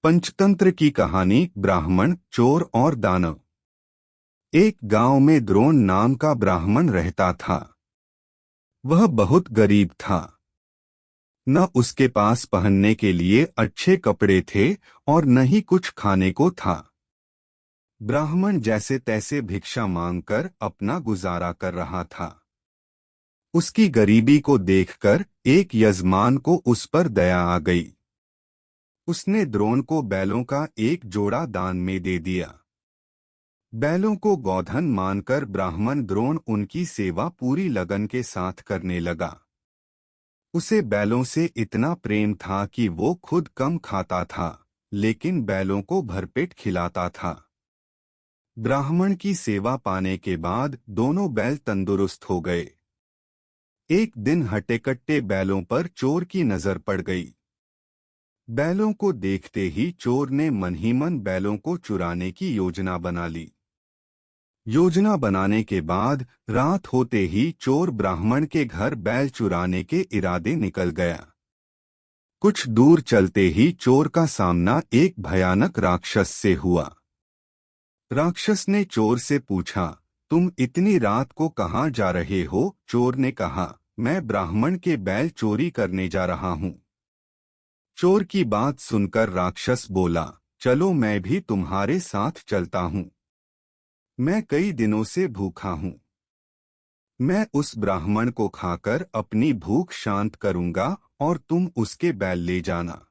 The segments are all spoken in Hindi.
पंचतंत्र की कहानी ब्राह्मण, चोर और दानव। एक गांव में द्रोण नाम का ब्राह्मण रहता था। वह बहुत गरीब था। न उसके पास पहनने के लिए अच्छे कपड़े थे और न ही कुछ खाने को था। ब्राह्मण जैसे तैसे भिक्षा मांगकर अपना गुजारा कर रहा था। उसकी गरीबी को देखकर एक यजमान को उस पर दया आ गई। उसने द्रोण को बैलों का एक जोड़ा दान में दे दिया। बैलों को गोधन मानकर ब्राह्मण द्रोण उनकी सेवा पूरी लगन के साथ करने लगा। उसे बैलों से इतना प्रेम था कि वो खुद कम खाता था, लेकिन बैलों को भरपेट खिलाता था। ब्राह्मण की सेवा पाने के बाद दोनों बैल तंदुरुस्त हो गए। एक दिन हट्टे-कट्टे बैलों पर चोर की नजर पड़ गई। बैलों को देखते ही चोर ने मन ही मन बैलों को चुराने की योजना बना ली। योजना बनाने के बाद रात होते ही चोर ब्राह्मण के घर बैल चुराने के इरादे निकल गया। कुछ दूर चलते ही चोर का सामना एक भयानक राक्षस से हुआ। राक्षस ने चोर से पूछा, तुम इतनी रात को कहाँ जा रहे हो? चोर ने कहा, मैं ब्राह्मण के बैल चोरी करने जा रहा हूँ। चोर की बात सुनकर राक्षस बोला, चलो मैं भी तुम्हारे साथ चलता हूँ। मैं कई दिनों से भूखा हूँ। मैं उस ब्राह्मण को खाकर अपनी भूख शांत करूंगा और तुम उसके बैल ले जाना।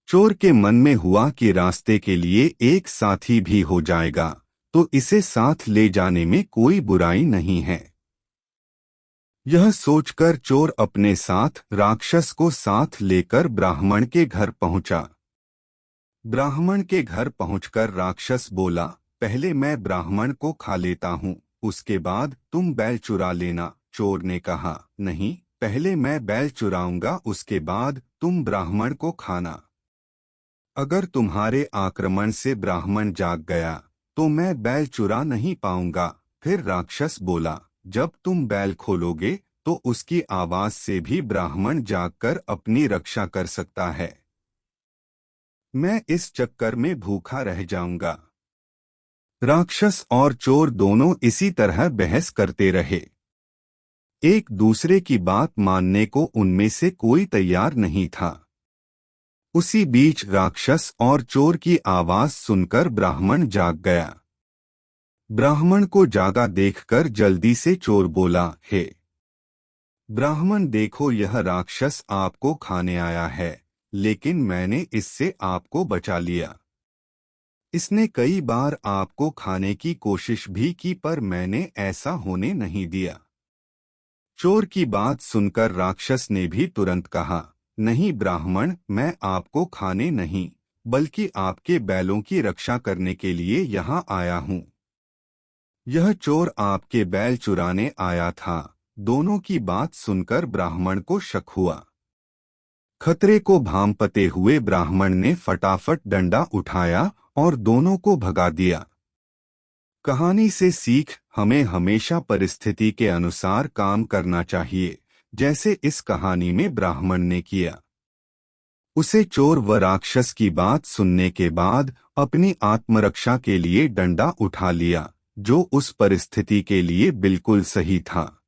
चोर के मन में हुआ कि रास्ते के लिए एक साथी भी हो जाएगा तो इसे साथ ले जाने में कोई बुराई नहीं है। यह सोचकर चोर अपने साथ राक्षस को साथ लेकर ब्राह्मण के घर पहुंचा। ब्राह्मण के घर पहुंचकर राक्षस बोला, पहले मैं ब्राह्मण को खा लेता हूँ, उसके बाद तुम बैल चुरा लेना। चोर ने कहा, नहीं, पहले मैं बैल चुराऊंगा, उसके बाद तुम ब्राह्मण को खाना। अगर तुम्हारे आक्रमण से ब्राह्मण जाग गया तो मैं बैल चुरा नहीं पाऊंगा। फिर राक्षस बोला, जब तुम बैल खोलोगे तो उसकी आवाज से भी ब्राह्मण जागकर अपनी रक्षा कर सकता है। मैं इस चक्कर में भूखा रह जाऊंगा। राक्षस और चोर दोनों इसी तरह बहस करते रहे। एक दूसरे की बात मानने को उनमें से कोई तैयार नहीं था। उसी बीच राक्षस और चोर की आवाज सुनकर ब्राह्मण जाग गया। ब्राह्मण को जागा देखकर जल्दी से चोर बोला, हे ब्राह्मण, देखो यह राक्षस आपको खाने आया है, लेकिन मैंने इससे आपको बचा लिया। इसने कई बार आपको खाने की कोशिश भी की पर मैंने ऐसा होने नहीं दिया। चोर की बात सुनकर राक्षस ने भी तुरंत कहा, नहीं ब्राह्मण, मैं आपको खाने नहीं बल्कि आपके बैलों की रक्षा करने के लिए यहाँ आया हूँ। यह चोर आपके बैल चुराने आया था। दोनों की बात सुनकर ब्राह्मण को शक हुआ। खतरे को भांपते हुए ब्राह्मण ने फटाफट डंडा उठाया और दोनों को भगा दिया। कहानी से सीख, हमें हमेशा परिस्थिति के अनुसार काम करना चाहिए, जैसे इस कहानी में ब्राह्मण ने किया। उसे चोर व राक्षस की बात सुनने के बाद अपनी आत्मरक्षा के लिए डंडा उठा लिया, जो उस परिस्थिति के लिए बिल्कुल सही था।